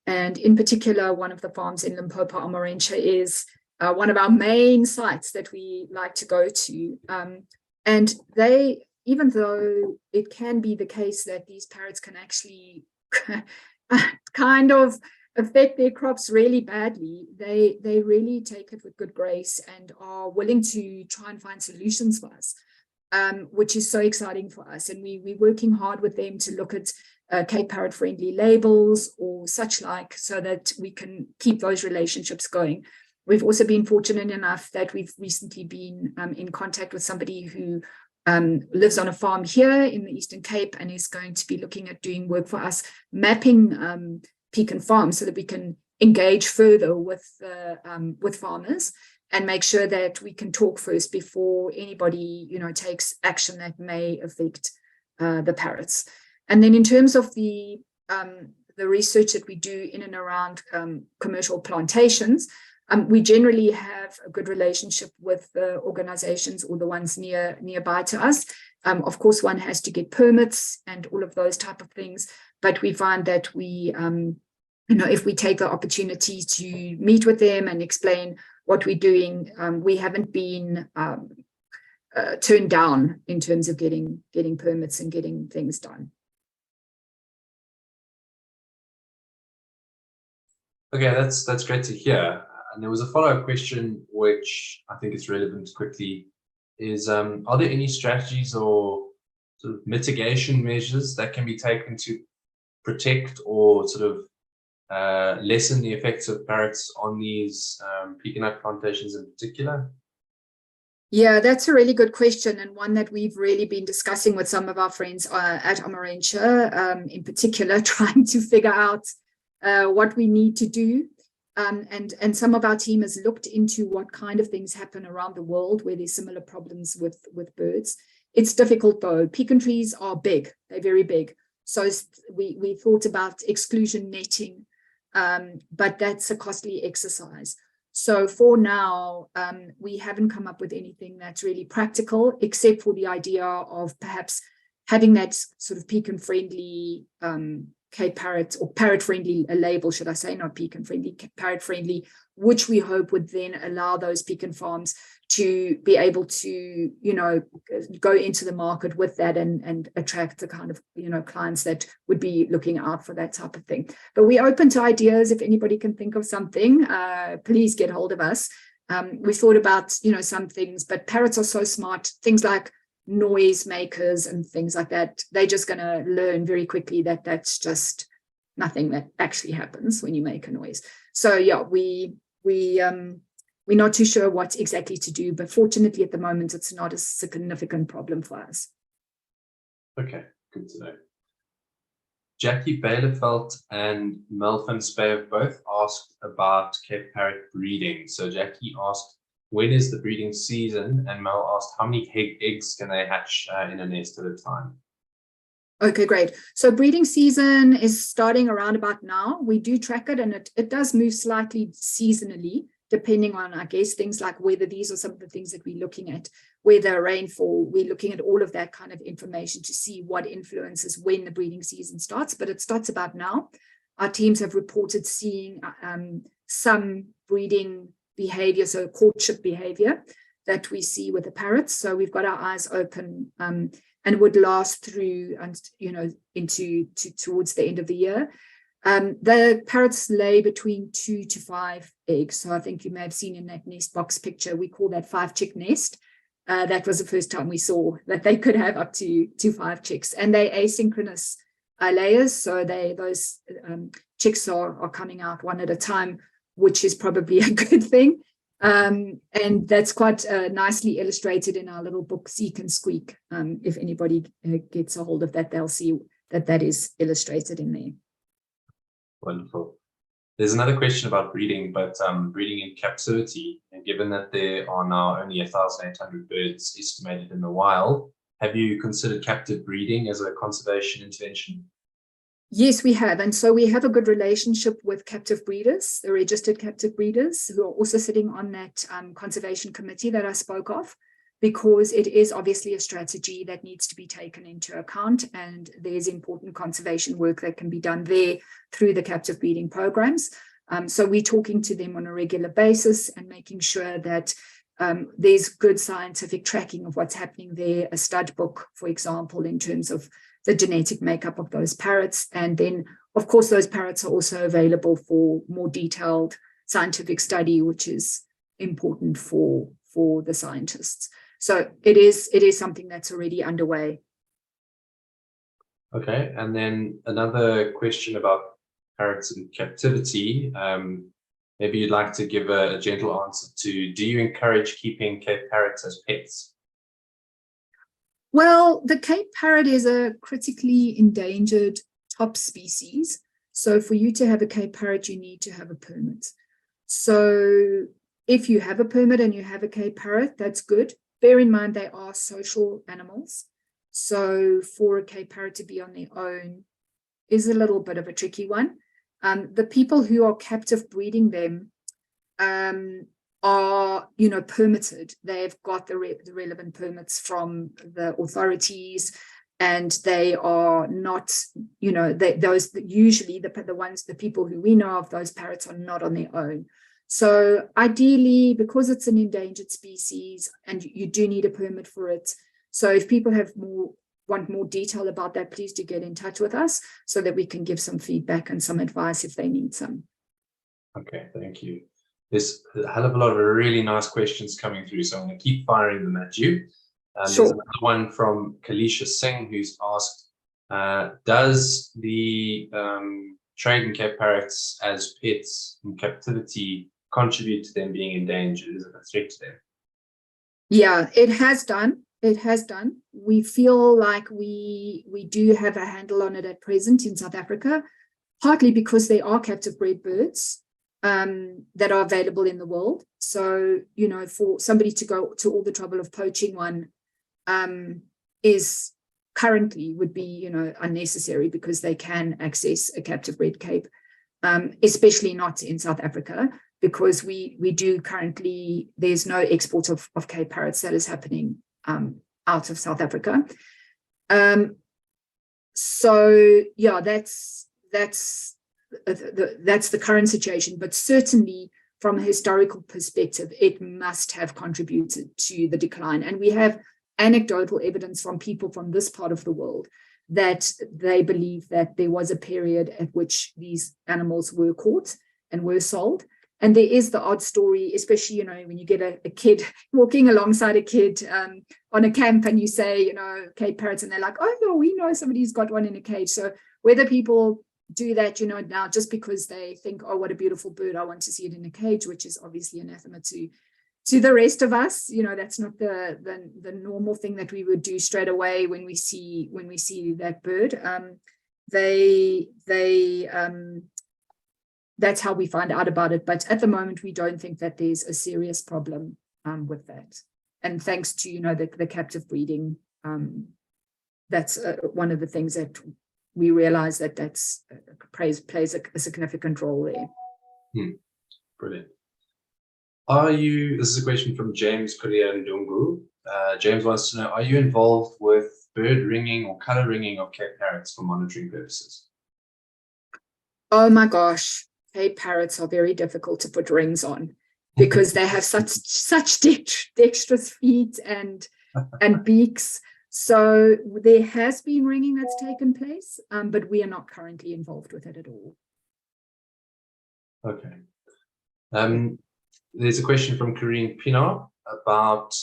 And in particular, one of the farms in Limpopo, Amorentia, is one of our main sites that we like to go to. And they, even though it can be the case that these parrots can actually kind of affect their crops really badly, they really take it with good grace and are willing to try and find solutions for us, which is so exciting for us. And we're working hard with them to look at Cape Parrot friendly labels or such like, so that we can keep those relationships going. We've also been fortunate enough that we've recently been in contact with somebody who lives on a farm here in the Eastern Cape and is going to be looking at doing work for us, mapping pecan farms so that we can engage further with farmers and make sure that we can talk first before anybody, takes action that may affect the parrots. And then in terms of the the research that we do in and around commercial plantations, we generally have a good relationship with the organizations or the ones nearby to us. Of course, one has to get permits and all of those type of things, but we find that we, if we take the opportunity to meet with them and explain what we're doing, we haven't been turned down in terms of getting permits and getting things done. Okay, that's great to hear. And there was a follow-up question, which I think is relevant quickly, is are there any strategies or sort of mitigation measures that can be taken to protect or sort of lessen the effects of parrots on these pecan nut plantations in particular? Yeah, that's a really good question, and one that we've really been discussing with some of our friends at Amarentia, in particular, trying to figure out what we need to do. And some of our team has looked into what kind of things happen around the world where there's similar problems with birds. It's difficult though. Pecan trees are big, they're very big. So we thought about exclusion netting, but that's a costly exercise. So for now, we haven't come up with anything that's really practical, except for the idea of perhaps having that sort of pecan-friendly Cape Parrot or parrot-friendly label, should I say, not pecan-friendly, parrot-friendly, which we hope would then allow those pecan farms to be able to, go into the market with that and attract the kind of, clients that would be looking out for that type of thing. But we're open to ideas. If anybody can think of something, please get hold of us. We thought about, some things, but parrots are so smart. Things like noise makers and things like that, they're just going to learn very quickly that that's just nothing that actually happens when you make a noise. So yeah, we're not too sure what exactly to do, but fortunately at the moment it's not a significant problem for us. Okay, good to know. Jackie Bailefelt and Mel van Spey have both asked about Cape Parrot breeding. So Jackie asked, when is the breeding season? And Mel asked, how many eggs can they hatch in a nest at a time? Okay, great. So breeding season is starting around about now. We do track it, and it does move slightly seasonally, depending on, I guess, things like weather. These are some of the things that we're looking at, weather, rainfall. We're looking at all of that kind of information to see what influences when the breeding season starts, but it starts about now. Our teams have reported seeing some breeding behavior, so courtship behavior that we see with the parrots. So we've got our eyes open and would last through and into towards the end of the year. The parrots lay between 2 to 5 eggs. So I think you may have seen in that nest box picture, we call that 5-chick nest. That was the first time we saw that they could have up to 5 chicks, and they're asynchronous layers. So those chicks are coming out one at a time, which is probably a good thing. And that's quite nicely illustrated in our little book, Seek and Squeak. If anybody gets a hold of that, they'll see that is illustrated in there. Wonderful. There's another question about breeding, but breeding in captivity. And given that there are now only 1,800 birds estimated in the wild, have you considered captive breeding as a conservation intervention? Yes, we have. And so we have a good relationship with captive breeders, the registered captive breeders, who are also sitting on that conservation committee that I spoke of, because it is obviously a strategy that needs to be taken into account. And there's important conservation work that can be done there through the captive breeding programs. So we're talking to them on a regular basis and making sure that there's good scientific tracking of what's happening there, a stud book, for example, in terms of the genetic makeup of those parrots. And then, of course, those parrots are also available for more detailed scientific study, which is important for the scientists. So it is something that's already underway. Okay, and then another question about parrots in captivity. Maybe you'd like to give a gentle answer to, do you encourage keeping Cape Parrots as pets? Well, the Cape Parrot is a critically endangered top species. So for you to have a Cape Parrot, you need to have a permit. So if you have a permit and you have a Cape Parrot, that's good. Bear in mind, they are social animals. So for a Cape Parrot to be on their own, is a little bit of a tricky one. The people who are captive breeding them are, permitted. They've got the relevant permits from the authorities, and they are not, those usually the people who we know of, those parrots are not on their own. So ideally, because it's an endangered species and you do need a permit for it. So if people want more detail about that, please do get in touch with us so that we can give some feedback and some advice if they need some. Okay, thank you. There's a hell of a lot of really nice questions coming through, so I'm going to keep firing them at you. Sure. There's another one from Kalisha Singh who's asked, does the trade in Cape Parrots as pets in captivity contribute to them being endangered? Is it a threat to them? Yeah, it has done. It has done. We feel like we do have a handle on it at present in South Africa, partly because they are captive bred birds that are available in the world. So, for somebody to go to all the trouble of poaching one would be, unnecessary, because they can access a captive bred Cape, especially not in South Africa, because we do currently, there's no export of Cape Parrots that is happening out of South Africa. So yeah, that's the current situation, but certainly from a historical perspective, it must have contributed to the decline. And we have anecdotal evidence from people from this part of the world that they believe that there was a period at which these animals were caught and were sold. And there is the odd story, especially, when you get a kid walking alongside a kid on a camp and you say, Cape Parrots, and they're like, oh, no, we know somebody's got one in a cage. So whether people do that, now just because they think, oh, what a beautiful bird, I want to see it in a cage, which is obviously anathema to the rest of us, that's not the normal thing that we would do straight away when we see that bird. That's how we find out about it. But at the moment, we don't think that there's a serious problem with that. And thanks to, the captive breeding, that's one of the things that we realize that's plays a significant role there. Brilliant. This is a question from James Korea Ndungu. James wants to know, are you involved with bird ringing or color ringing of Cape Parrots for monitoring purposes? Oh my gosh. Cape Parrots are very difficult to put rings on because they have such dexterous feet and beaks. So there has been ringing that's taken place, but we are not currently involved with it at all. Okay. There's a question from Corinne Pinar about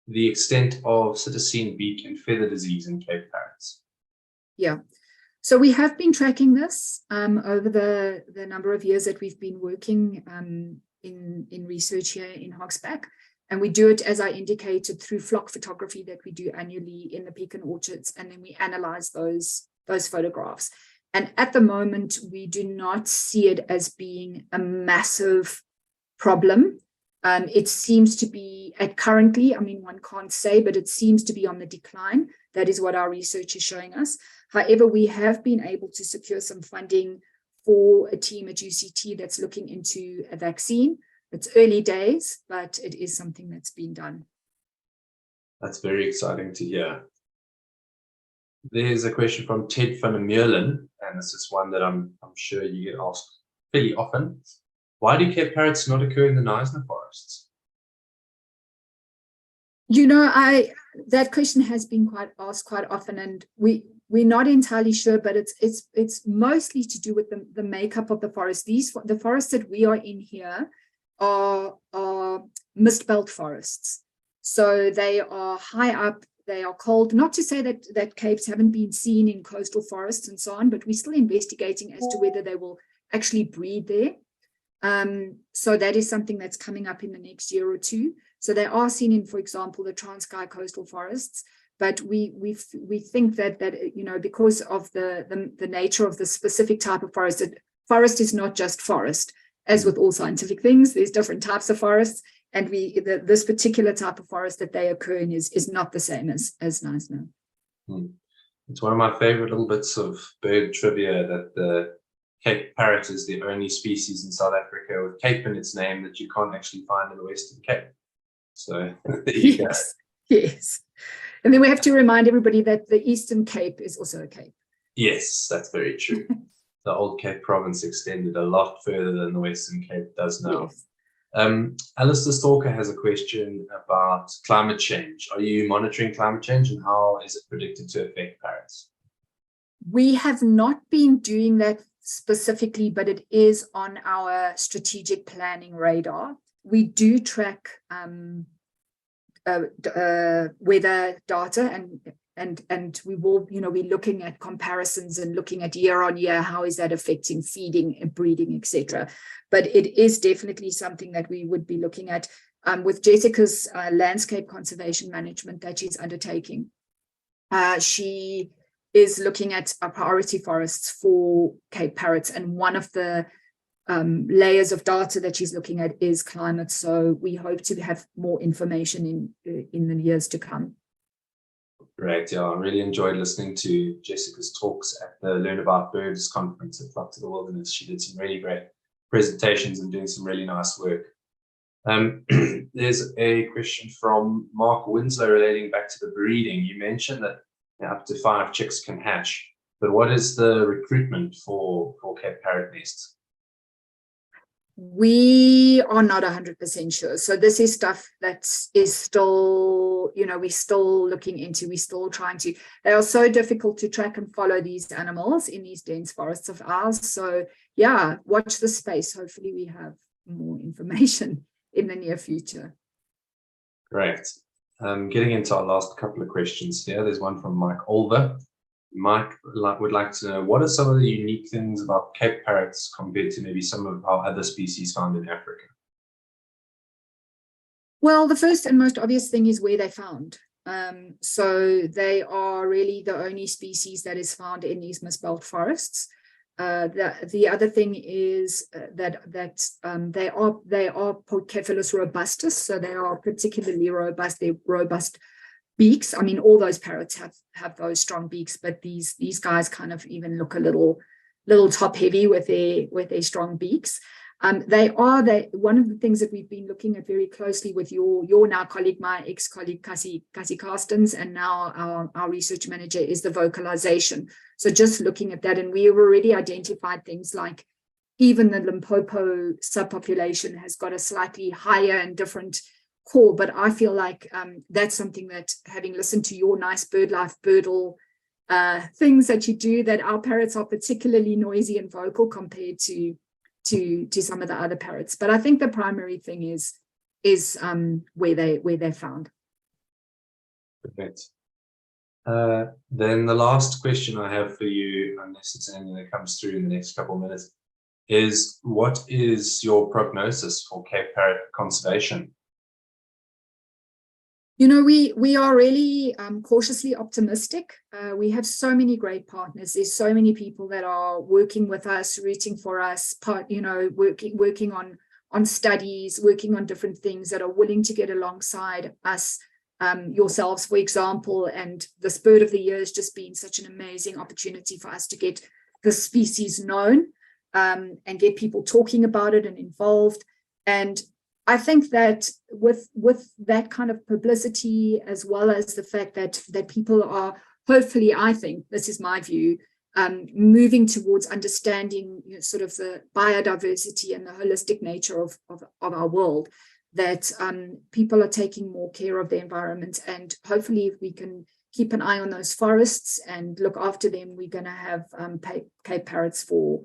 the extent of cytosine beak and feather disease in Cape Parrots. Yeah. So we have been tracking this over the number of years that we've been working in research here in Hogsback. And we do it, as I indicated, through flock photography that we do annually in the pecan orchards. And then we analyze those photographs. And at the moment, we do not see it as being a massive problem. It seems to be currently, one can't say, but it seems to be on the decline. That is what our research is showing us. However, we have been able to secure some funding for a team at UCT that's looking into a vaccine. It's early days, but it is something that's been done. That's very exciting to hear. There's a question from Ted van der Meulen, and this is one that I'm sure you get asked fairly often. Why do Cape Parrots not occur in the Knysna forests? That question has been asked quite often, and we're not entirely sure, but it's mostly to do with the makeup of the forest. The forests that we are in here are mist belt forests. So they are high up, they are cold. Not to say that capes haven't been seen in coastal forests and so on, but we're still investigating as to whether they will actually breed there. So that is something that's coming up in the next year or two. So they are seen in, for example, the Transkei coastal forests, but we think that because of the nature of the specific type of forest, that forest is not just forest. As with all scientific things, there's different types of forests, and this particular type of forest that they occur in is not the same as Knysna. It's one of my favorite little bits of bird trivia that the Cape Parrot is the only species in South Africa with Cape in its name that you can't actually find in the Western Cape. So there you go. Yes, yes. And then we have to remind everybody that the Eastern Cape is also a cape. Yes, that's very true. The old Cape province extended a lot further than the Western Cape does now. Yes. Alistair Stalker has a question about climate change. Are you monitoring climate change, and how is it predicted to affect parrots? We have not been doing that specifically, but it is on our strategic planning radar. We do track weather data, and we will, we're looking at comparisons and looking at year on year, how is that affecting feeding and breeding, etc. But it is definitely something that we would be looking at with Jessica's landscape conservation management that she's undertaking. She is looking at our priority forests for Cape Parrots, and one of the layers of data that she's looking at is climate. So we hope to have more information in the years to come. Great. Yeah, I really enjoyed listening to Jessica's talks at the Learn About Birds conference at Flock to the Wilderness. She did some really great presentations and doing some really nice work. There's a question from Mark Winslow relating back to the breeding. You mentioned that up to 5 chicks can hatch, but what is the recruitment for Cape Parrot nests? We are not 100% sure. So this is stuff that is still, we're still looking into, we're still trying to, they are so difficult to track and follow these animals in these dense forests of ours. So yeah, watch the space. Hopefully we have more information in the near future. Great. Getting into our last couple of questions here. There's one from Mike Olver. Mike would like to know, what are some of the unique things about Cape Parrots compared to maybe some of our other species found in Africa? Well, the first and most obvious thing is where they're found. So they are really the only species that is found in these mist-belt forests. The other thing is that they are Poicephalus robustus, so they are particularly robust. They're robust beaks. I mean, all those parrots have those strong beaks, but these guys kind of even look a little top heavy with their strong beaks. One of the things that we've been looking at very closely with your now colleague, my ex-colleague Cassie Carstens, and now our research manager, is the vocalization. So just looking at that, and we have already identified things like even the Limpopo subpopulation has got a slightly higher and different call, but I feel like that's something that, having listened to your nice BirdLife Birdle things that you do, that our parrots are particularly noisy and vocal compared to some of the other parrots. But I think the primary thing is where they're found. Perfect. Then the last question I have for you, unless it's anything that comes through in the next couple of minutes, is what is your prognosis for Cape Parrot conservation? We are really cautiously optimistic. We have so many great partners. There's so many people that are working with us, rooting for us, working on studies, working on different things, that are willing to get alongside us, yourselves, for example. And this Bird of the Year has just been such an amazing opportunity for us to get the species known and get people talking about it and involved. And I think that with that kind of publicity, as well as the fact that people are, hopefully, I think, this is my view, moving towards understanding sort of the biodiversity and the holistic nature of our world, that people are taking more care of the environment. And hopefully, if we can keep an eye on those forests and look after them, we're going to have Cape Parrots for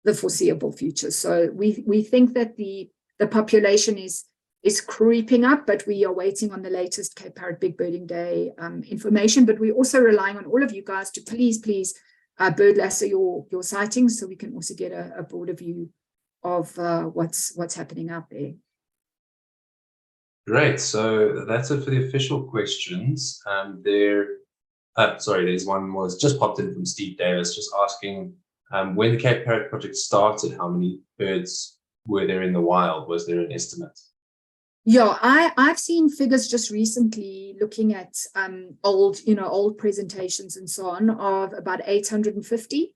the foreseeable future. So we think that the population is creeping up, but we are waiting on the latest Cape Parrot Big Birding Day information. But we're also relying on all of you guys to please bird lasso your sightings, so we can also get a broader view of what's happening out there. Great. So that's it for the official questions. There's one more that's just popped in from Steve Davis, just asking when the Cape Parrot project started, how many birds were there in the wild? Was there an estimate? Yeah, I've seen figures just recently looking at old presentations and so on of about 850.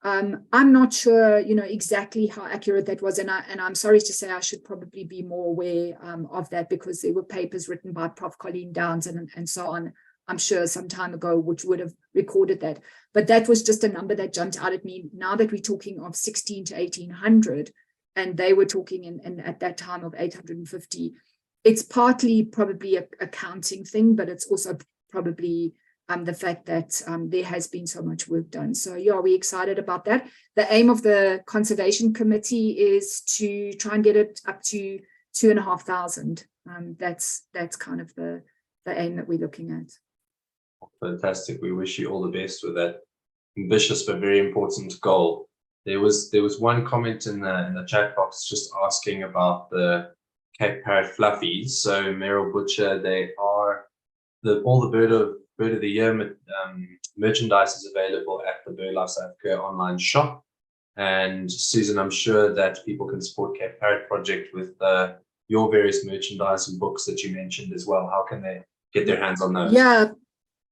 I'm not sure, exactly how accurate that was, and I'm sorry to say I should probably be more aware of that, because there were papers written by Prof. Colleen Downs and so on, I'm sure some time ago, which would have recorded that. But that was just a number that jumped out at me. Now that we're talking of 16 to 1800, and they were talking in at that time of 850, it's partly probably a counting thing, but it's also probably the fact that there has been so much work done. So yeah, we're excited about that. The aim of the Conservation Committee is to try and get it up to 2,500. That's kind of the aim that we're looking at. Fantastic. We wish you all the best with that ambitious but very important goal. There was one comment in the chat box just asking about the Cape Parrot fluffies. So Meryl Butcher, they are all the bird of the year merchandise is available at the BirdLife South Africa online shop. And Susan, I'm sure that people can support Cape Parrot Project with your various merchandise and books that you mentioned as well. How can they get their hands on those? Yeah,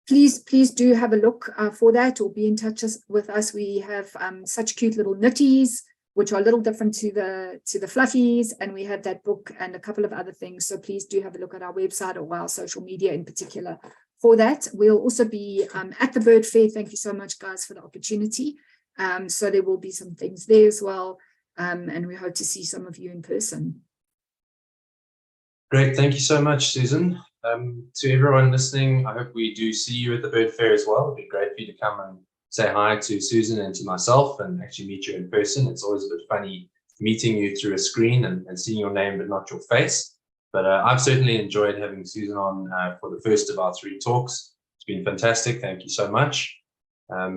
please do have a look for that, or be in touch with us. We have such cute little nitties, which are a little different to the fluffies, and we have that book and a couple of other things. So please do have a look at our website or our social media in particular for that. We'll also be at the Bird Fair. Thank you so much, guys, for the opportunity. So there will be some things there as well, and we hope to see some of you in person. Great, thank you so much, Susan. To everyone listening, I hope we do see you at the Bird Fair as well. It'd be great for you to come and say hi to Susan and to myself and actually meet you in person. It's always a bit funny meeting you through a screen and seeing your name but not your face. But I've certainly enjoyed having Susan on for the first of our 3 talks. It's been fantastic. Thank you so much.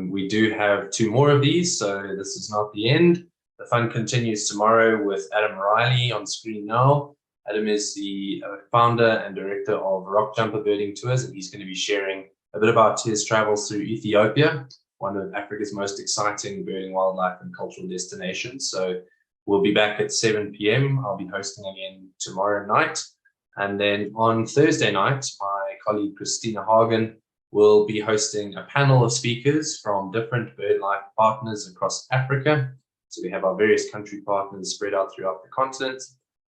We do have 2 more of these, so this is not the end. The fun continues tomorrow with Adam Riley on screen now. Adam is the founder and director of Rock Jumper Birding Tours, and he's going to be sharing a bit about his travels through Ethiopia, one of Africa's most exciting birding, wildlife, and cultural destinations. So we'll be back at 7 p.m. I'll be hosting again tomorrow night. And then on Thursday night, my colleague Christina Hagen will be hosting a panel of speakers from different BirdLife partners across Africa. So we have our various country partners spread out throughout the continent,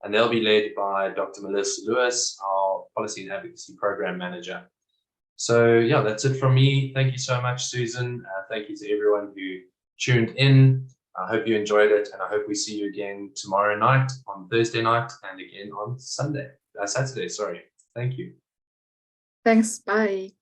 and they'll be led by Dr. Melissa Lewis, our Policy and Advocacy Program Manager. So yeah, that's it from me. Thank you so much, Susan. Thank you to everyone who tuned in. I hope you enjoyed it, and I hope we see you again tomorrow night, on Thursday night, and again on Saturday. Sorry. Thank you. Thanks. Bye.